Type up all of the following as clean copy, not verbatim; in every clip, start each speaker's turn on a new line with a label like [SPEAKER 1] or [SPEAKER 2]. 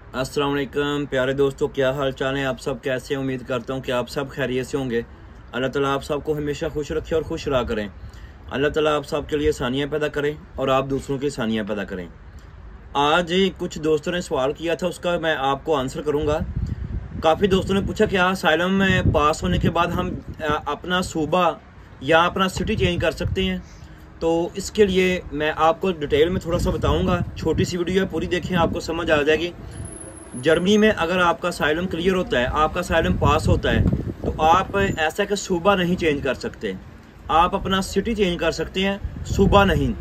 [SPEAKER 1] अस्सलाम वालेकुम प्यारे दोस्तों, क्या हाल चाल है? आप सब कैसे हैं? उम्मीद करता हूँ कि आप सब खैरियत से होंगे। अल्लाह ताला आप सबको हमेशा खुश रखे और खुश रहा करें। अल्लाह ताला आप सब के लिए आसानियाँ पैदा करें और आप दूसरों की आसानियाँ पैदा करें। आज कुछ दोस्तों ने सवाल किया था, उसका मैं आपको आंसर करूँगा। काफ़ी दोस्तों ने पूछा क्या असाइलम में पास होने के बाद हम अपना सूबा या अपना सिटी चेंज कर सकते हैं? तो इसके लिए मैं आपको डिटेल में थोड़ा सा बताऊंगा। छोटी सी वीडियो है, पूरी देखें, आपको समझ आ जाएगी। जर्मनी में अगर आपका साइलम क्लियर होता है, आपका साइलम पास होता है, तो आप ऐसा कि सूबा नहीं चेंज कर सकते। आप अपना सिटी चेंज कर सकते हैं, सूबा नहीं।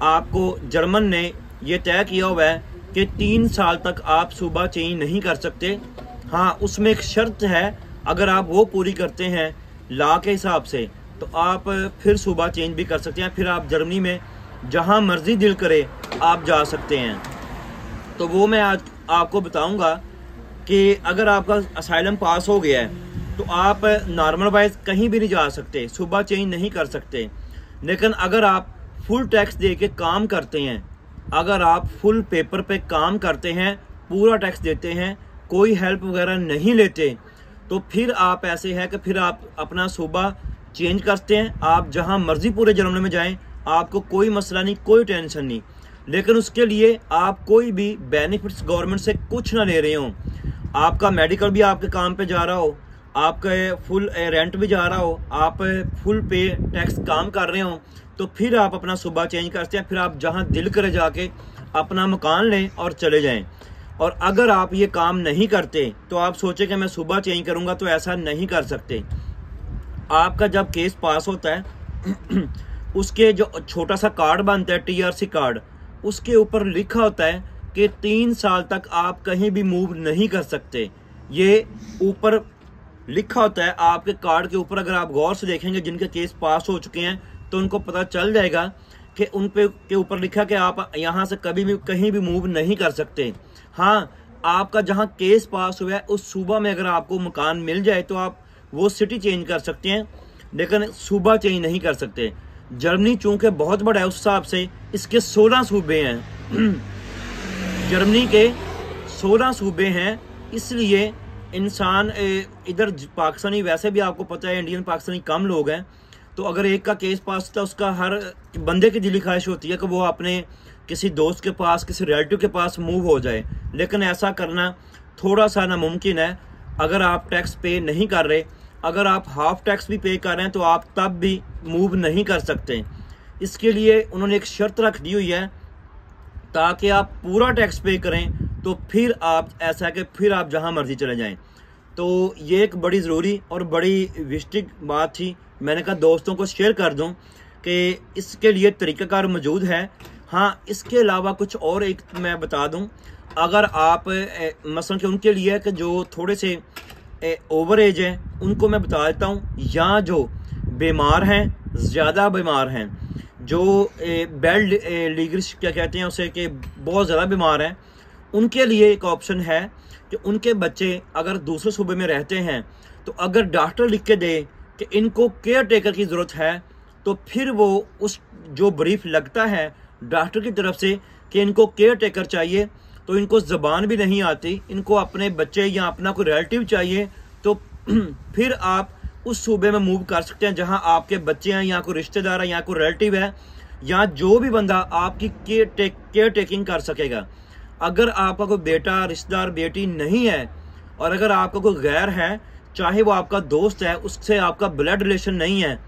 [SPEAKER 1] आपको जर्मन ने ये तय किया हुआ है कि 3 साल तक आप सूबा चेंज नहीं कर सकते। हाँ, उसमें एक शर्त है, अगर आप वो पूरी करते हैं लॉ के हिसाब से, तो आप फिर सूबा चेंज भी कर सकते हैं। फिर आप जर्मनी में जहाँ मर्जी दिल करे आप जा सकते हैं। तो वो मैं आज आपको बताऊंगा कि अगर आपका असाइलम पास हो गया है तो आप नॉर्मल वाइज कहीं भी नहीं जा सकते, सूबा चेंज नहीं कर सकते। लेकिन अगर आप फुल टैक्स दे के काम करते हैं, अगर आप फुल पेपर पे काम करते हैं, पूरा टैक्स देते हैं, कोई हेल्प वगैरह नहीं लेते, तो फिर आप ऐसे है कि फिर आप अपना सूबा चेंज करते हैं। आप जहां मर्जी पूरे जर्मनी में जाएं, आपको कोई मसला नहीं, कोई टेंशन नहीं। लेकिन उसके लिए आप कोई भी बेनिफिट्स गवर्नमेंट से कुछ ना ले रहे हो। आपका मेडिकल भी आपके काम पे जा रहा हो, आपका फुल रेंट भी जा रहा हो, आप फुल पे टैक्स काम कर रहे हो, तो फिर आप अपना सूबा चेंज करते हैं। फिर आप जहां दिल करे जाके अपना मकान लें और चले जाएं। और अगर आप ये काम नहीं करते तो आप सोचे कि मैं सूबा चेंज करूंगा, तो ऐसा नहीं कर सकते। आपका जब केस पास होता है उसके जो छोटा सा कार्ड बनता है, TRC कार्ड, उसके ऊपर लिखा होता है कि 3 साल तक आप कहीं भी मूव नहीं कर सकते। ये ऊपर लिखा होता है आपके कार्ड के ऊपर। अगर आप गौर से देखेंगे, जिनके केस पास हो चुके हैं, तो उनको पता चल जाएगा कि उन पे के ऊपर लिखा कि आप यहाँ से कभी भी कहीं भी मूव नहीं कर सकते। हाँ, आपका जहाँ केस पास हुआ है उस सूबा में अगर आपको मकान मिल जाए तो आप वो सिटी चेंज कर सकते हैं, लेकिन सूबा चेंज नहीं कर सकते। जर्मनी चूंकि बहुत बड़ा है, उस हिसाब से इसके 16 सूबे हैं। जर्मनी के 16 सूबे हैं, इसलिए इंसान इधर पाकिस्तानी, वैसे भी आपको पता है इंडियन पाकिस्तानी कम लोग हैं, तो अगर एक का केस पास होता है, उसका हर बंदे की दिली ख्वाहिश होती है कि वो अपने किसी दोस्त के पास, किसी रिलेटिव के पास मूव हो जाए। लेकिन ऐसा करना थोड़ा सा नामुमकिन है। अगर आप टैक्स पे नहीं कर रहे, अगर आप हाफ टैक्स भी पे कर रहे हैं, तो आप तब भी मूव नहीं कर सकते। इसके लिए उन्होंने एक शर्त रख दी हुई है, ताकि आप पूरा टैक्स पे करें, तो फिर आप ऐसा है कि फिर आप जहां मर्जी चले जाएं। तो ये एक बड़ी ज़रूरी और बड़ी विस्टिक बात थी, मैंने कहा दोस्तों को शेयर कर दूं कि इसके लिए तरीक़ाकार मौजूद है। हाँ, इसके अलावा कुछ और एक मैं बता दूं, अगर आप मसलन कि उनके लिए कि जो थोड़े से ओवर एज है, उनको मैं बता देता हूँ, या जो बीमार हैं, ज़्यादा बीमार हैं, जो बेड लीगर्स क्या कहते हैं उसे, कि बहुत ज़्यादा बीमार हैं, उनके लिए एक ऑप्शन है कि उनके बच्चे अगर दूसरे सूबे में रहते हैं, तो अगर डॉक्टर लिख के दे कि इनको केयर टेकर की ज़रूरत है, तो फिर वो उस जो ब्रीफ लगता है डॉक्टर की तरफ से कि इनको केयर टेकर चाहिए, तो इनको ज़बान भी नहीं आती, इनको अपने बच्चे या अपना कोई रिलेटिव चाहिए, तो फिर आप उस सूबे में मूव कर सकते हैं जहां आपके बच्चे हैं, या कोई रिश्तेदार है, या कोई रिलेटिव है, या जो भी बंदा आपकी केयर टेकिंग कर सकेगा। अगर आपका कोई बेटा, रिश्तेदार, बेटी नहीं है, और अगर आपका कोई गैर है, चाहे वो आपका दोस्त है, उससे आपका ब्लड रिलेशन नहीं है,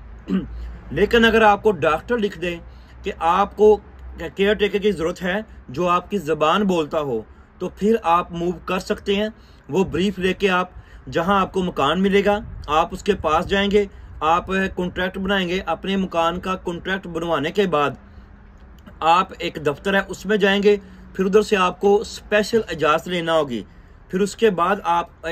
[SPEAKER 1] लेकिन अगर आपको डॉक्टर लिख दे कि आपको केयर टेकर की ज़रूरत है जो आपकी ज़बान बोलता हो, तो फिर आप मूव कर सकते हैं। वो ब्रीफ लेके आप जहां आपको मकान मिलेगा, आप उसके पास जाएंगे, आप कॉन्ट्रैक्ट बनाएंगे। अपने मकान का कॉन्ट्रैक्ट बनवाने के बाद आप एक दफ्तर है उसमें जाएंगे, फिर उधर से आपको स्पेशल इजाज़त लेना होगी। फिर उसके बाद आप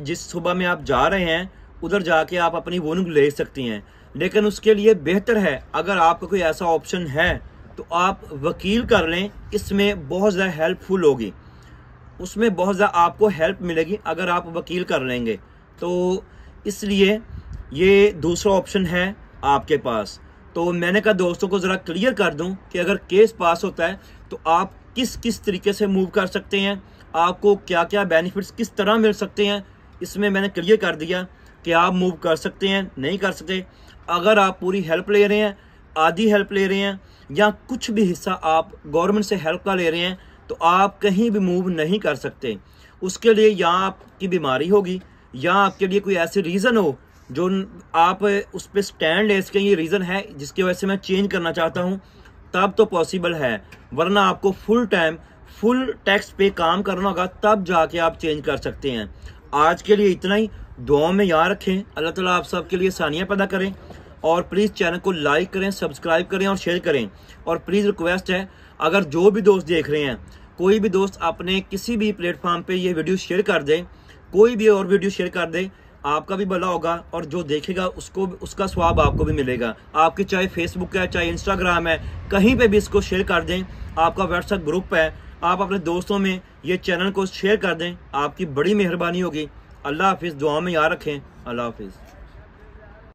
[SPEAKER 1] जिस सूबा में आप जा रहे हैं उधर जाके आप अपनी वोनिंग ले सकती हैं। लेकिन उसके लिए बेहतर है, अगर आपका कोई ऐसा ऑप्शन है, तो आप वकील कर लें, इसमें बहुत ज़्यादा हेल्पफुल होगी, उसमें बहुत ज़्यादा आपको हेल्प मिलेगी अगर आप वकील कर लेंगे। तो इसलिए ये दूसरा ऑप्शन है आपके पास। तो मैंने कहा दोस्तों को ज़रा क्लियर कर दूं कि अगर केस पास होता है तो आप किस किस तरीके से मूव कर सकते हैं। आपको क्या क्या बेनिफिट्स किस तरह मिल सकते हैं, इसमें मैंने क्लियर कर दिया कि आप मूव कर सकते हैं, नहीं कर सकते। अगर आप पूरी हेल्प ले रहे हैं, आधी हेल्प ले रहे हैं, या कुछ भी हिस्सा आप गवर्नमेंट से हेल्प का ले रहे हैं, तो आप कहीं भी मूव नहीं कर सकते। उसके लिए या आपकी बीमारी होगी, या आपके लिए कोई ऐसी रीज़न हो जो आप उस पर स्टैंड ले सकें, ये रीज़न है जिसकी वजह से मैं चेंज करना चाहता हूँ, तब तो पॉसिबल है। वरना आपको फुल टाइम फुल टैक्स पे काम करना होगा, तब जाके आप चेंज कर सकते हैं। आज के लिए इतना ही। दुआओं में याद रखें। अल्लाह ताला आप सब के लिए आसानियाँ पैदा करें। और प्लीज़ चैनल को लाइक करें, सब्सक्राइब करें और शेयर करें। और प्लीज़ रिक्वेस्ट है, अगर जो भी दोस्त देख रहे हैं, कोई भी दोस्त अपने किसी भी प्लेटफॉर्म पे ये वीडियो शेयर कर दें, कोई भी और वीडियो शेयर कर दें, आपका भी भला होगा और जो देखेगा उसको उसका स्वाब आपको भी मिलेगा। आपके चाहे फेसबुक है, चाहे इंस्टाग्राम है, कहीं पे भी इसको शेयर कर दें। आपका व्हाट्सएप ग्रुप है, आप अपने दोस्तों में ये चैनल को शेयर कर दें, आपकी बड़ी मेहरबानी होगी। अल्लाह हाफिज़। दुआ में याद रखें। अल्लाह हाफिज़।